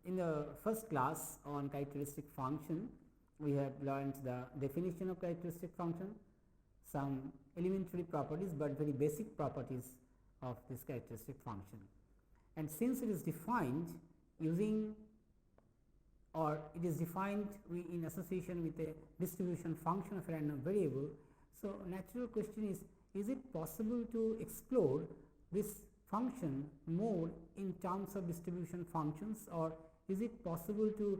In the first class on characteristic function, we have learned the definition of characteristic function, some elementary properties, but very basic properties of this characteristic function. And since it is defined using, or it is defined in association with a distribution function of a random variable, so natural question is it possible to explore this function more in terms of distribution functions, or is it possible to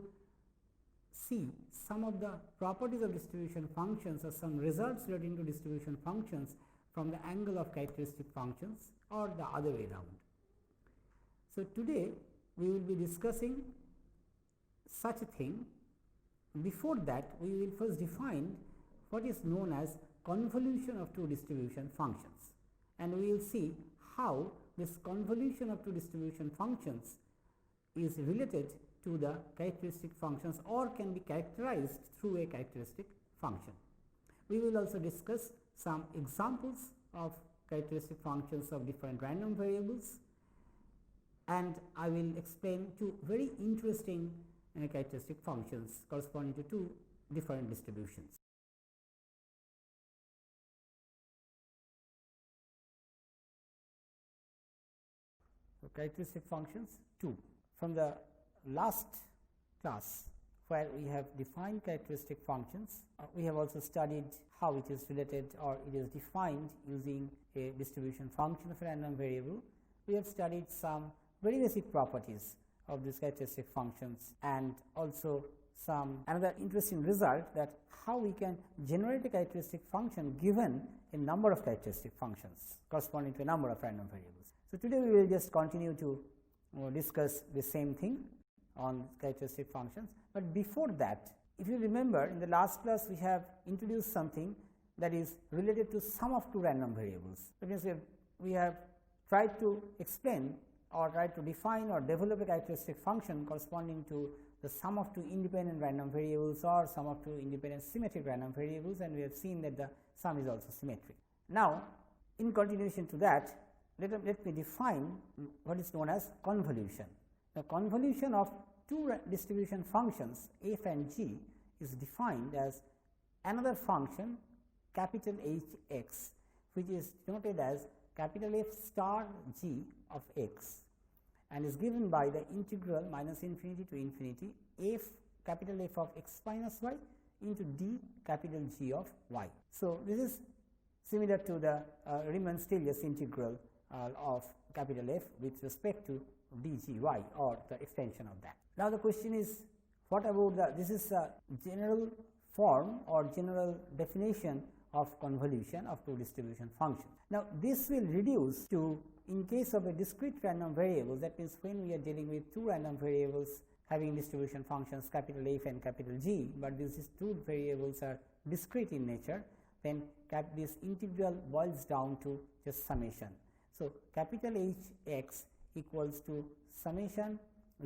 see some of the properties of distribution functions or some results relating to distribution functions from the angle of characteristic functions, or the other way around. So, today we will be discussing such a thing. Before that, we will first define what is known as convolution of two distribution functions, and we will see how this convolution of two distribution functions is related to the characteristic functions or can be characterized through a characteristic function. We will also discuss some examples of characteristic functions of different random variables, and I will explain two very interesting characteristic functions corresponding to two different distributions. So, characteristic functions 2. From the last class where we have defined characteristic functions, we have also studied how it is related or it is defined using a distribution function of a random variable. We have studied some very basic properties of these characteristic functions, and also another interesting result, that how we can generate a characteristic function given a number of characteristic functions corresponding to a number of random variables. So, today we will just continue to discuss the same thing on characteristic functions, but before that, if you remember, in the last class we have introduced something that is related to sum of two random variables. That means, we have tried to explain or try to define or develop a characteristic function corresponding to the sum of two independent random variables or sum of two independent symmetric random variables, and we have seen that the sum is also symmetric. Now, in continuation to that, let me define what is known as convolution. The convolution of two distribution functions f and g is defined as another function capital H x, which is noted as capital F star g of x, and is given by the integral minus infinity to infinity f capital F of x minus y into d capital G of y. So, this is similar to the Riemann-Stieltjes integral of capital F with respect to dgy, or the extension of that. Now, the question is, what about this is a general form or general definition of convolution of two distribution functions. Now, this will reduce to, in case of a discrete random variable, that means when we are dealing with two random variables having distribution functions capital F and capital G, but these two variables are discrete in nature, then this integral boils down to just summation. So, capital H x equals to summation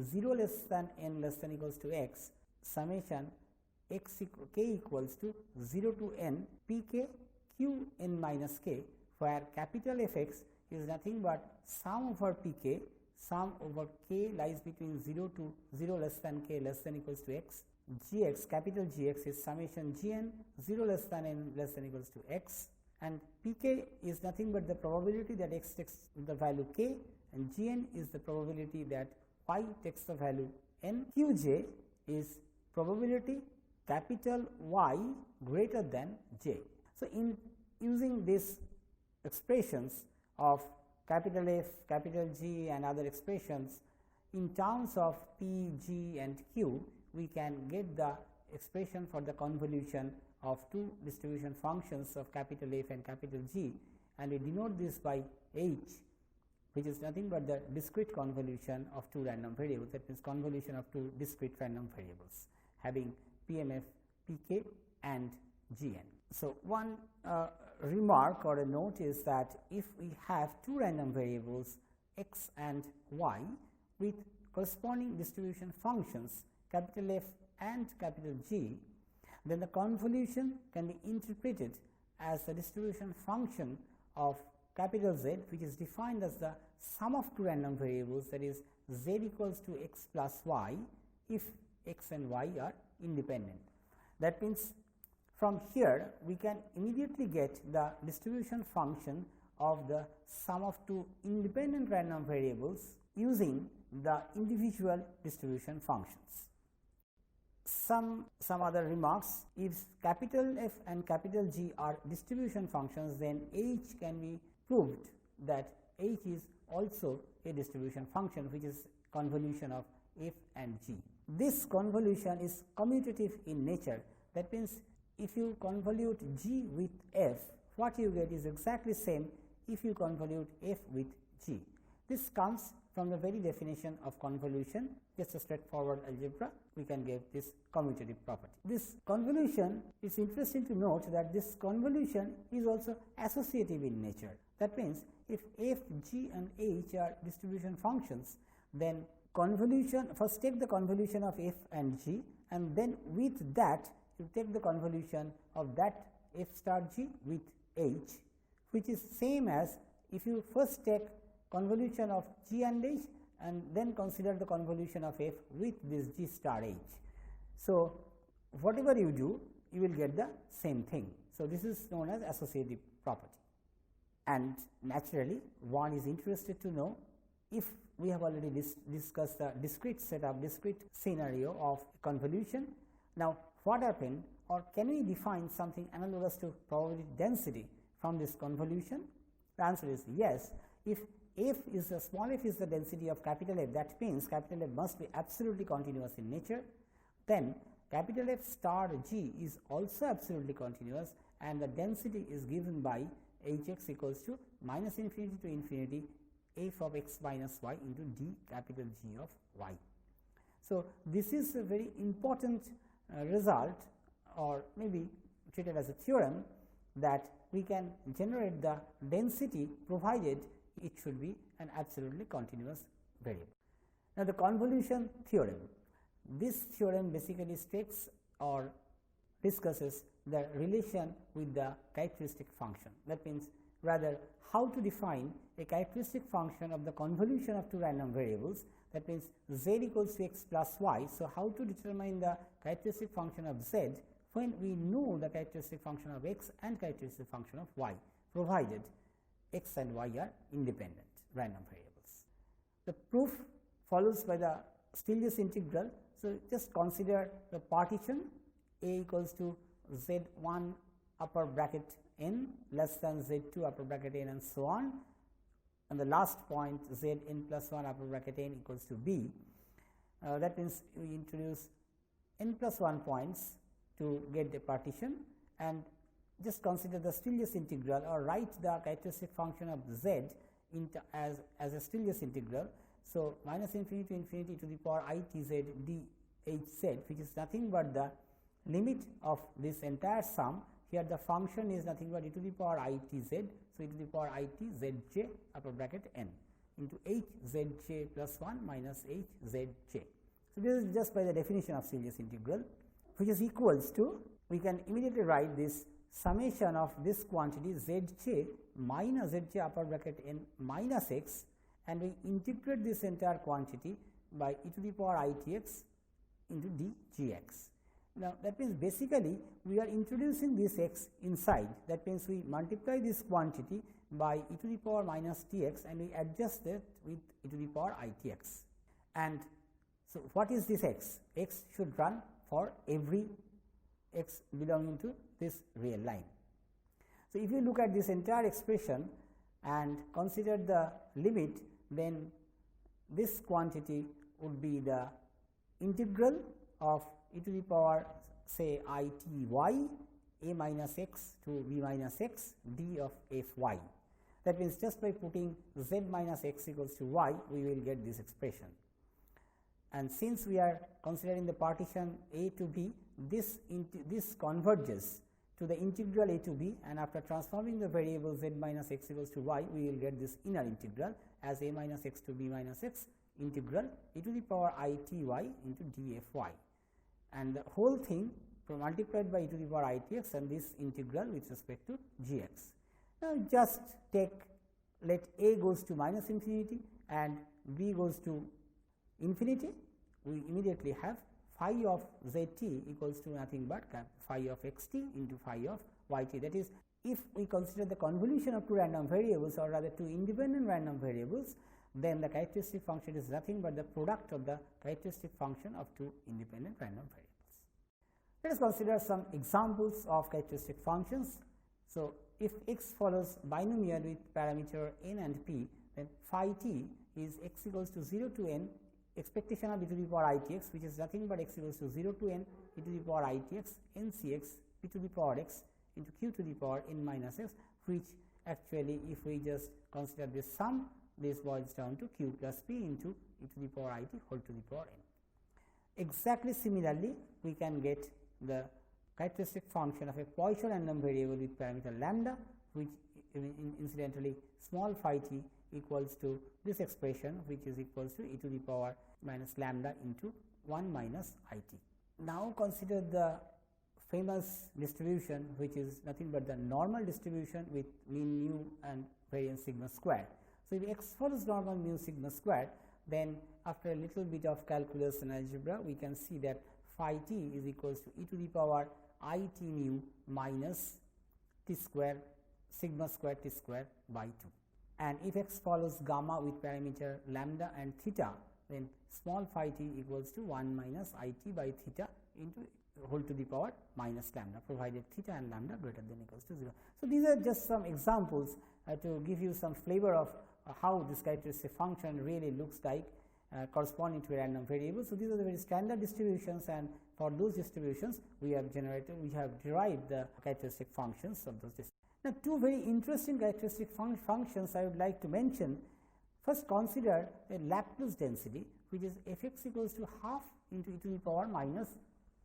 0 less than n less than equals to x, summation x k equals to 0 to n p k q n minus k, where capital F x is nothing but sum over p k, sum over k lies between 0 to 0 less than k less than equals to x, g x capital G x is summation g n 0 less than n less than equals to x, and p k is nothing but the probability that x takes the value k, and g n is the probability that y takes the value n. Q j is probability capital Y greater than j. So, in using these expressions of capital F, capital G and other expressions in terms of P, G and Q, we can get the expression for the convolution of two distribution functions of capital F and capital G, and we denote this by H, which is nothing but the discrete convolution of two random variables. That means, convolution of two discrete random variables having PMF, PK and GN. So, one remark or a note is that if we have two random variables x and y with corresponding distribution functions capital F and capital G, then the convolution can be interpreted as the distribution function of capital Z, which is defined as the sum of two random variables, that is z equals to x plus y if x and y are independent. That means, from here we can immediately get the distribution function of the sum of two independent random variables using the individual distribution functions. Some other remarks: if capital F and capital G are distribution functions, then H can be proved that H is also a distribution function, which is convolution of F and G. This convolution is commutative in nature. That means, if you convolute G with F, what you get is exactly same if you convolute F with G. This comes from the very definition of convolution. Just a straightforward algebra, we can get this commutative property. This convolution, it's interesting to note that this convolution is also associative in nature. That means, if F, G and H are distribution functions, then convolution, first take the convolution of F and G, and then with that you take the convolution of that F star G with H, which is same as if you first take convolution of G and H and then consider the convolution of F with this G star H. So, whatever you do, you will get the same thing. So, this is known as associative property. And naturally, one is interested to know, if we have already discussed the discrete setup, discrete scenario of convolution. Now, what happened, or can we define something analogous to probability density from this convolution? The answer is yes. If f is the small f is the density of capital F, that means capital F must be absolutely continuous in nature. Then capital F star G is also absolutely continuous, and the density is given by Hx equals to minus infinity to infinity f of x minus y into d capital G of y. So, this is a very important result, or maybe treated as a theorem, that we can generate the density provided it should be an absolutely continuous variable. Now, the convolution theorem. This theorem basically states or discusses the relation with the characteristic function. That means, rather how to define a characteristic function of the convolution of two random variables. That means, z equals to x plus y. So, how to determine the characteristic function of z when we know the characteristic function of x and characteristic function of y, provided x and y are independent random variables. The proof follows by the Stieltjes integral. So, just consider the partition a equals to z1 upper bracket n less than z2 upper bracket n and so on, and the last point z n plus 1 upper bracket n equals to b. That means, we introduce n plus 1 points to get the partition, and just consider the Stieltjes integral, or write the characteristic function of z as a Stieltjes integral. So, minus infinity to infinity to the power I t z d h z, which is nothing but the limit of this entire sum. Here the function is nothing but e to the power I t z. So, e to the power I t z j upper bracket n into h z j plus 1 minus h z j. So, this is just by the definition of Stieltjes integral, which is equals to, we can immediately write this summation of this quantity z j minus z j upper bracket n minus x, and we integrate this entire quantity by e to the power I t x into d g x. Now, that means basically we are introducing this x inside. That means, we multiply this quantity by e to the power minus t x, and we adjust it with e to the power I t x. And so, what is this x? X should run for every x belonging to this real line. So, if you look at this entire expression and consider the limit, then this quantity would be the integral of e to the power say I t y a minus x to b minus x d of f y. That means, just by putting z minus x equals to y, we will get this expression. And since we are considering the partition a to b, this converges to the integral a to b, and after transforming the variable z minus x equals to y, we will get this inner integral as a minus x to b minus x integral e to the power I t y into d f y, and the whole thing multiplied by e to the power I t x and this integral with respect to g x. Now, just take let A goes to minus infinity and B goes to infinity, we immediately have phi of z t equals to nothing but phi of x t into phi of y t. That is, if we consider the convolution of two random variables, or rather two independent random variables, then the characteristic function is nothing but the product of the characteristic function of two independent random variables. Let us consider some examples of characteristic functions. So, if x follows binomial with parameter n and p, then phi t is x equals to 0 to n expectation of e to the power I t x, which is nothing but x equals to 0 to n e to the power I t x n c x p to the power x into q to the power n minus x, which actually if we just consider this sum, this boils down to q plus p into e to the power I t whole to the power n. Exactly similarly, we can get the characteristic function of a Poisson random variable with parameter lambda, which incidentally small phi t equals to this expression, which is equals to e to the power minus lambda into 1 minus I t. Now, consider the famous distribution, which is nothing but the normal distribution with mean mu and variance sigma squared. So, if x follows normal mu sigma squared, then after a little bit of calculus and algebra, we can see that phi t is equals to e to the power I t mu minus t square sigma square t square by 2. And if x follows gamma with parameter lambda and theta, then small phi t equals to 1 minus I t by theta into whole to the power minus lambda, provided theta and lambda greater than or equals to 0. So, these are just some examples to give you some flavor of how this characteristic function really looks like corresponding to a random variable. So, these are the very standard distributions, and for those distributions we have derived the characteristic functions of those distributions. Now, two very interesting characteristic functions I would like to mention. First, consider a Laplace density, which is f x equals to half into e to the power minus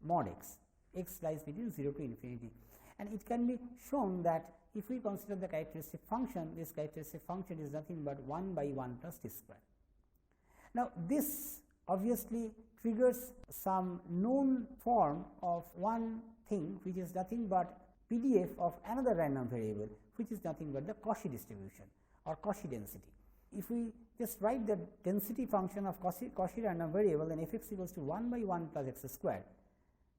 mod x. X lies between 0 to infinity, and it can be shown that if we consider the characteristic function, this characteristic function is nothing but 1 by 1 plus t square. Now, this obviously triggers some known form of one thing, which is nothing but PDF of another random variable, which is nothing but the Cauchy distribution or Cauchy density. If we just write the density function of Cauchy random variable, then f x equals to 1 by 1 plus x squared.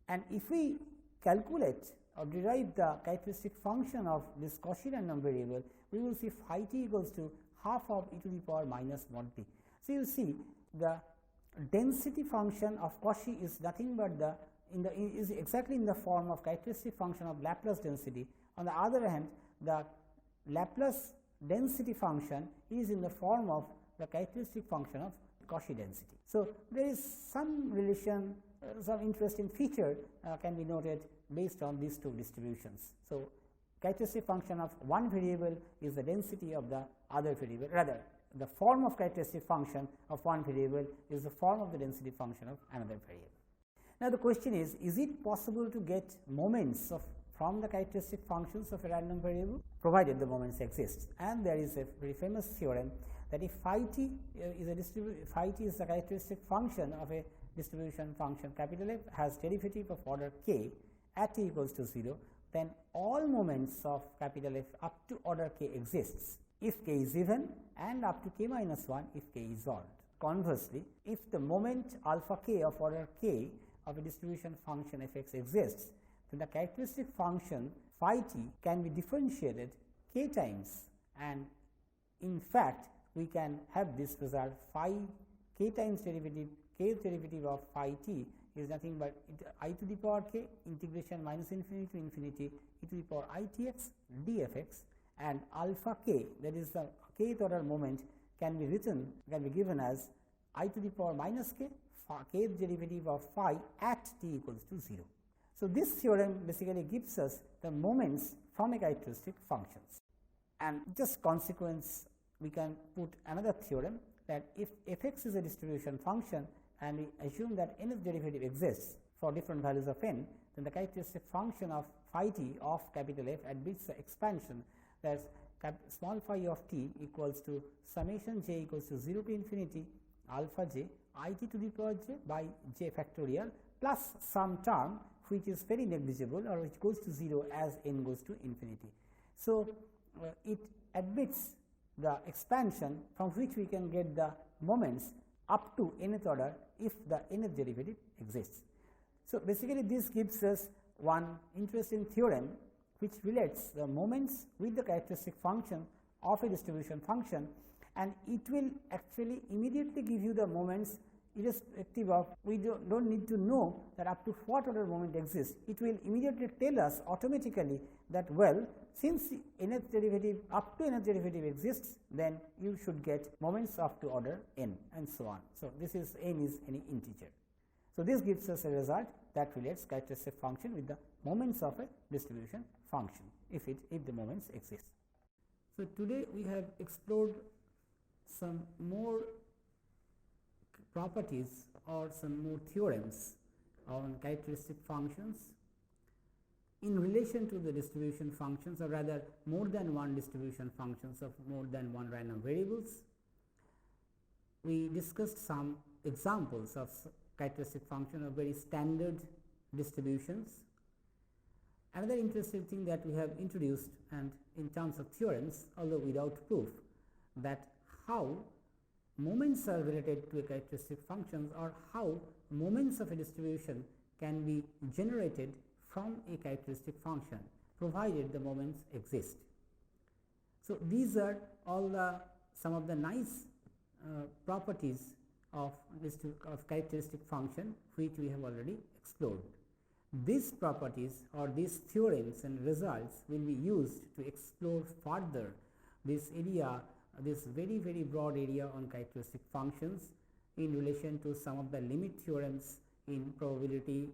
And if we calculate or derive the characteristic function of this Cauchy random variable, we will see phi t equals to half of e to the power minus mod p. So, you see the density function of Cauchy is nothing but is exactly in the form of characteristic function of Laplace density. On the other hand, the Laplace density function is in the form of the characteristic function of Cauchy density. So, there is some relation, some interesting feature can be noted based on these two distributions. So, characteristic function of one variable is the density of the other variable, rather the form of characteristic function of one variable is the form of the density function of another variable. Now, the question is it possible to get moments from the characteristic functions of a random variable, provided the moments exist? And there is a very famous theorem that if phi t is the characteristic function of a distribution function capital F has derivative of order k at t equals to 0, then all moments of capital F up to order k exists if k is even, and up to k minus 1 if k is odd. Conversely, if the moment alpha k of order k of a distribution function f x exists, then the characteristic function phi t can be differentiated k times, and in fact we can have this result phi k times derivative, kth derivative of phi t is nothing but I to the power k integration minus infinity to infinity e to the power I t x d f x, and alpha k, that is the kth order moment, can be given as I to the power minus k kth derivative of phi at t equals to 0. So, this theorem basically gives us the moments from a characteristic functions, and just consequence we can put another theorem that if f x is a distribution function and we assume that nth derivative exists for different values of n, then the characteristic function of phi t of capital F admits the expansion, that is small phi of t equals to summation j equals to 0 to infinity alpha j I t to the power j by j factorial plus some term which is very negligible or which goes to 0 as n goes to infinity. So, it admits the expansion from which we can get the moments up to nth order if the nth derivative exists. So, basically this gives us one interesting theorem which relates the moments with the characteristic function of a distribution function, and it will actually immediately give you the moments irrespective of, we do not need to know that up to what order moment exists. It will immediately tell us automatically that, well, since nth derivative up to nth derivative exists, then you should get moments up to order n and so on. So, this is n is any integer. So, this gives us a result that relates characteristic function with the moments of a distribution function if the moments exist. So, today we have explored some more properties or some more theorems on characteristic functions in relation to the distribution functions, or rather more than one distribution functions of more than one random variables. We discussed some examples of characteristic function of very standard distributions. Another interesting thing that we have introduced, and in terms of theorems, although without proof, that how moments are related to a characteristic functions, or how moments of a distribution can be generated from a characteristic function provided the moments exist. So, these are all the some of the nice properties of characteristic function which we have already explored. These properties or these theorems and results will be used to explore further this area, this very broad area on characteristic functions in relation to some of the limit theorems in probability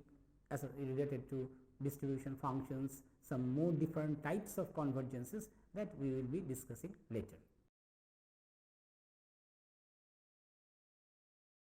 as related to distribution functions, some more different types of convergences that we will be discussing later.